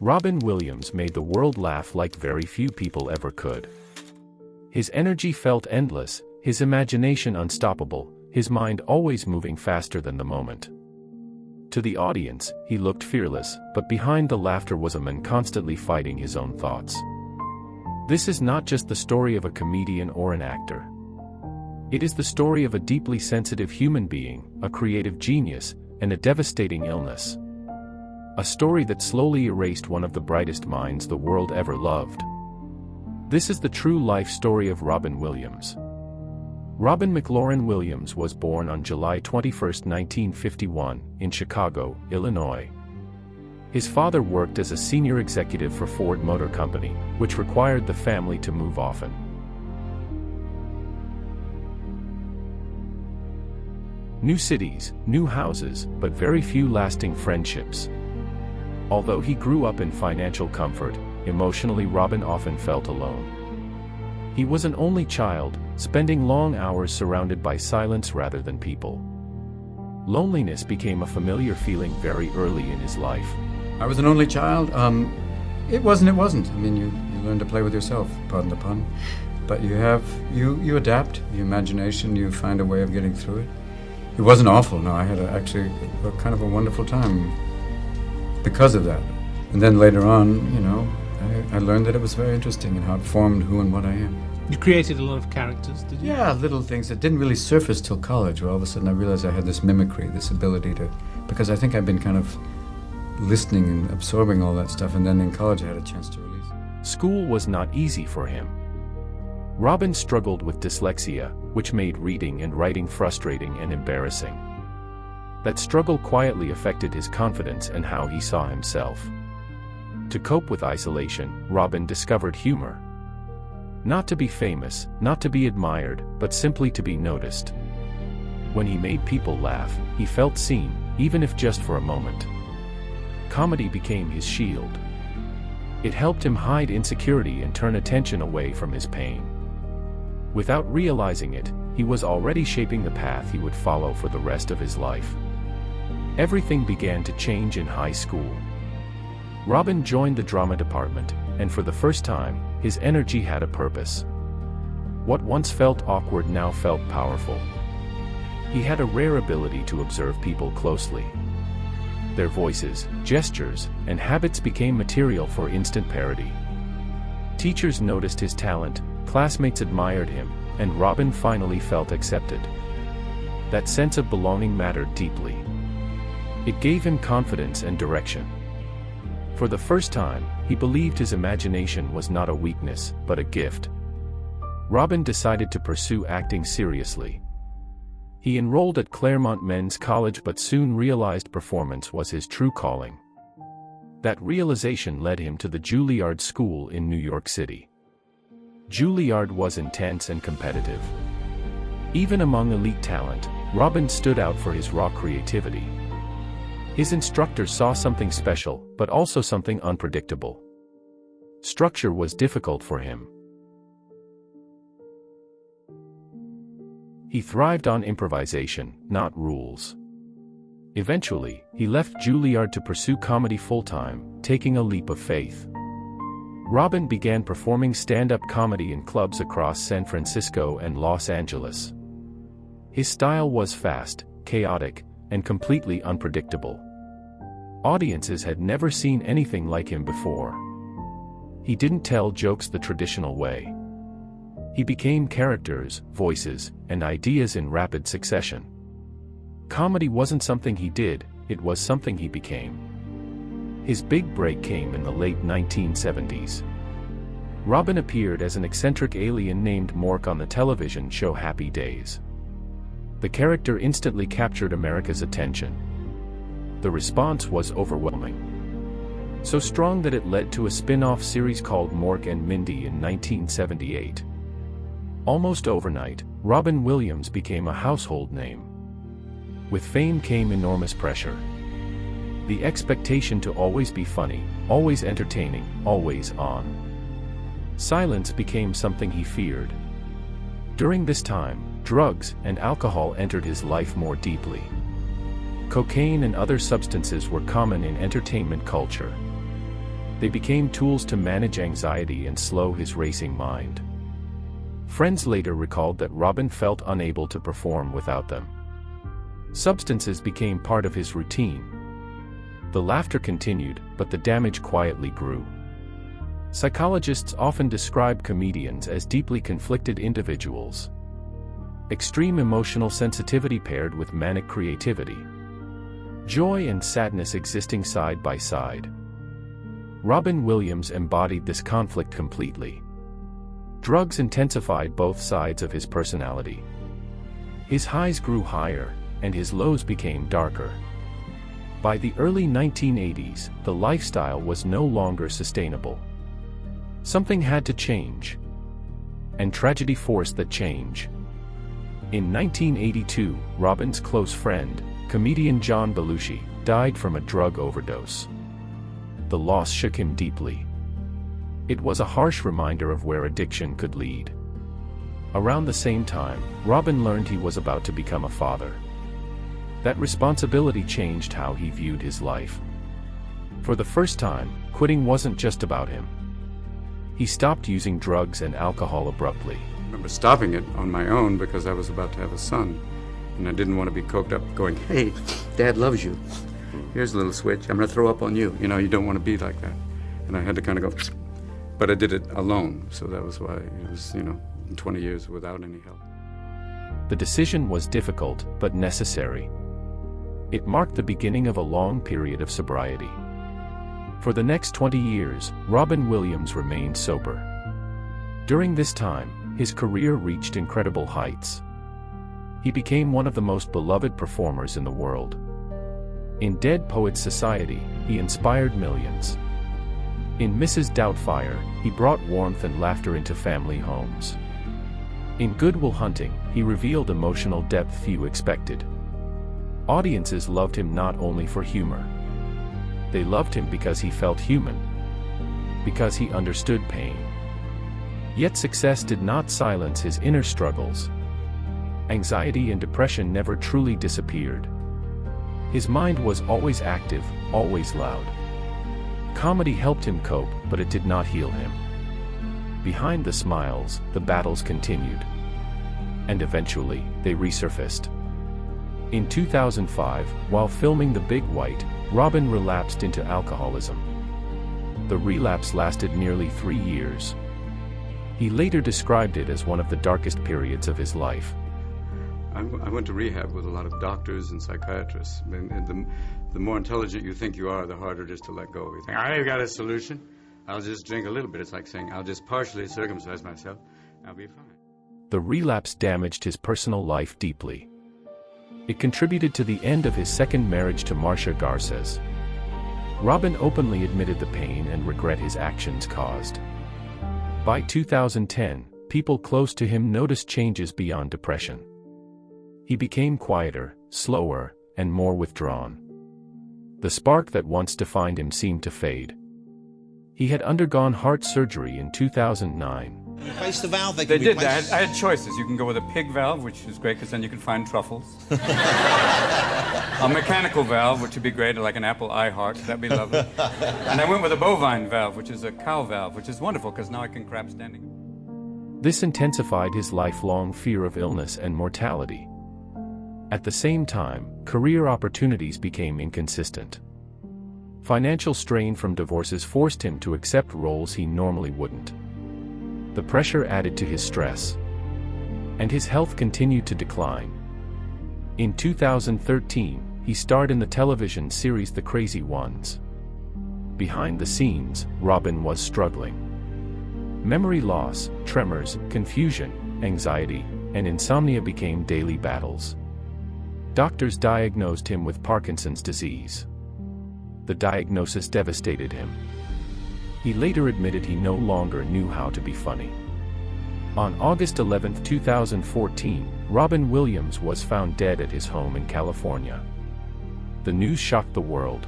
Robin Williams made the world laugh like very few people ever could. His energy felt endless, his imagination unstoppable, his mind always moving faster than the moment. To the audience, he looked fearless, but behind the laughter was a man constantly fighting his own thoughts. This is not just the story of a comedian or an actor. It is the story of a deeply sensitive human being, a creative genius, and a devastating illness. A story that slowly erased one of the brightest minds the world ever loved. This is the true life story of Robin Williams. Robin McLaurin Williams was born on July 21, 1951, in Chicago, Illinois. His father worked as a senior executive for Ford Motor Company, which required the family to move often. New cities, new houses, but very few lasting friendships. Although he grew up in financial comfort, emotionally Robin often felt alone. He was an only child, spending long hours surrounded by silence rather than people. Loneliness became a familiar feeling very early in his life. I was an only child. It wasn't. I mean, you learn to play with yourself, pardon the pun. But you adapt, your imagination, you find a way of getting through it. It wasn't awful, no, I had actually a kind of a wonderful time because of that. And then later on, I learned that it was very interesting and how it formed who and what I am. You created a lot of characters, did you? Yeah, little things that didn't really surface till college, where all of a sudden I realized I had this mimicry, this ability to, because I think I'd been kind of listening and absorbing all that stuff, and then in college I had a chance to release it. School was not easy for him. Robin struggled with dyslexia, which made reading and writing frustrating and embarrassing. That struggle quietly affected his confidence and how he saw himself. To cope with isolation, Robin discovered humor. Not to be famous, not to be admired, but simply to be noticed. When he made people laugh, he felt seen, even if just for a moment. Comedy became his shield. It helped him hide insecurity and turn attention away from his pain. Without realizing it, he was already shaping the path he would follow for the rest of his life. Everything began to change in high school. Robin joined the drama department, and for the first time, his energy had a purpose. What once felt awkward now felt powerful. He had a rare ability to observe people closely. Their voices, gestures, and habits became material for instant parody. Teachers noticed his talent, classmates admired him, and Robin finally felt accepted. That sense of belonging mattered deeply. It gave him confidence and direction. For the first time, he believed his imagination was not a weakness, but a gift. Robin decided to pursue acting seriously. He enrolled at Claremont Men's College but soon realized performance was his true calling. That realization led him to the Juilliard School in New York City. Juilliard was intense and competitive. Even among elite talent, Robin stood out for his raw creativity. His instructors saw something special, but also something unpredictable. Structure was difficult for him. He thrived on improvisation, not rules. Eventually, he left Juilliard to pursue comedy full-time, taking a leap of faith. Robin began performing stand-up comedy in clubs across San Francisco and Los Angeles. His style was fast, chaotic, and completely unpredictable. Audiences had never seen anything like him before. He didn't tell jokes the traditional way. He became characters, voices, and ideas in rapid succession. Comedy wasn't something he did, it was something he became. His big break came in the late 1970s. Robin appeared as an eccentric alien named Mork on the television show Happy Days. The character instantly captured America's attention. The response was overwhelming. So strong that it led to a spin-off series called Mork and Mindy in 1978. Almost overnight, Robin Williams became a household name. With fame came enormous pressure. The expectation to always be funny, always entertaining, always on. Silence became something he feared. During this time, drugs and alcohol entered his life more deeply. Cocaine and other substances were common in entertainment culture. They became tools to manage anxiety and slow his racing mind. Friends later recalled that Robin felt unable to perform without them. Substances became part of his routine. The laughter continued, but the damage quietly grew. Psychologists often describe comedians as deeply conflicted individuals. Extreme emotional sensitivity paired with manic creativity. Joy and sadness existing side by side. Robin Williams embodied this conflict completely. Drugs intensified both sides of his personality. His highs grew higher, and his lows became darker. By the early 1980s, the lifestyle was no longer sustainable. Something had to change. And tragedy forced that change. In 1982, Robin's close friend, comedian John Belushi, died from a drug overdose. The loss shook him deeply. It was a harsh reminder of where addiction could lead. Around the same time, Robin learned he was about to become a father. That responsibility changed how he viewed his life. For the first time, quitting wasn't just about him. He stopped using drugs and alcohol abruptly. I remember stopping it on my own because I was about to have a son. And I didn't want to be coked up going, "Hey, Dad loves you. Here's a little switch. I'm going to throw up on you." You know, you don't want to be like that. And I had to kind of go, but I did it alone. So that was why it was, 20 years without any help. The decision was difficult, but necessary. It marked the beginning of a long period of sobriety. For the next 20 years, Robin Williams remained sober. During this time, his career reached incredible heights. He became one of the most beloved performers in the world. In Dead Poets Society, he inspired millions. In Mrs. Doubtfire, he brought warmth and laughter into family homes. In Good Will Hunting, he revealed emotional depth few expected. Audiences loved him not only for humor. They loved him because he felt human. Because he understood pain. Yet success did not silence his inner struggles. Anxiety and depression never truly disappeared. His mind was always active, always loud. Comedy helped him cope, but it did not heal him. Behind the smiles, the battles continued. And eventually, they resurfaced. In 2005, while filming The Big White, Robin relapsed into alcoholism. The relapse lasted nearly 3 years. He later described it as one of the darkest periods of his life. I went to rehab with a lot of doctors and psychiatrists. And the more intelligent you think you are, the harder it is to let go. You think, "I've got a solution. I'll just drink a little bit." It's like saying, "I'll just partially circumcise myself. I'll be fine." The relapse damaged his personal life deeply. It contributed to the end of his second marriage to Marcia Garces. Robin openly admitted the pain and regret his actions caused. By 2010, people close to him noticed changes beyond depression. He became quieter, slower, and more withdrawn. The spark that once defined him seemed to fade. He had undergone heart surgery in 2009. Replace the valve. They did that. I had choices. You can go with a pig valve, which is great because then you can find truffles. A mechanical valve, which would be great, like an Apple iHeart. That'd be lovely. And I went with a bovine valve, which is a cow valve, which is wonderful because now I can crap standing. This intensified his lifelong fear of illness and mortality. At the same time, career opportunities became inconsistent. Financial strain from divorces forced him to accept roles he normally wouldn't. The pressure added to his stress. And his health continued to decline. In 2013, he starred in the television series The Crazy Ones. Behind the scenes, Robin was struggling. Memory loss, tremors, confusion, anxiety, and insomnia became daily battles. Doctors diagnosed him with Parkinson's disease. The diagnosis devastated him. He later admitted he no longer knew how to be funny. On August 11, 2014, Robin Williams was found dead at his home in California. The news shocked the world.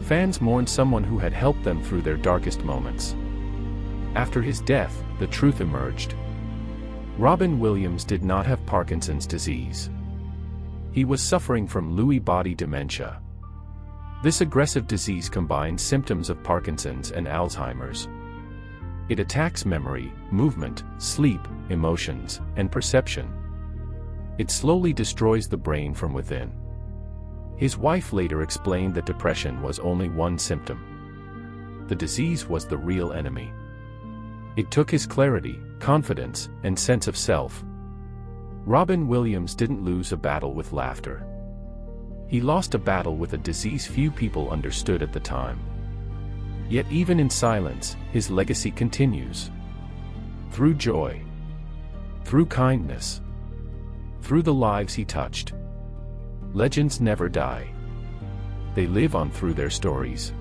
Fans mourned someone who had helped them through their darkest moments. After his death, the truth emerged. Robin Williams did not have Parkinson's disease. He was suffering from Lewy body dementia. This aggressive disease combines symptoms of Parkinson's and Alzheimer's. It attacks memory, movement, sleep, emotions, and perception. It slowly destroys the brain from within. His wife later explained that depression was only one symptom. The disease was the real enemy. It took his clarity, confidence, and sense of self. Robin Williams didn't lose a battle with laughter. He lost a battle with a disease few people understood at the time. Yet even in silence, his legacy continues. Through joy. Through kindness. Through the lives he touched. Legends never die. They live on through their stories.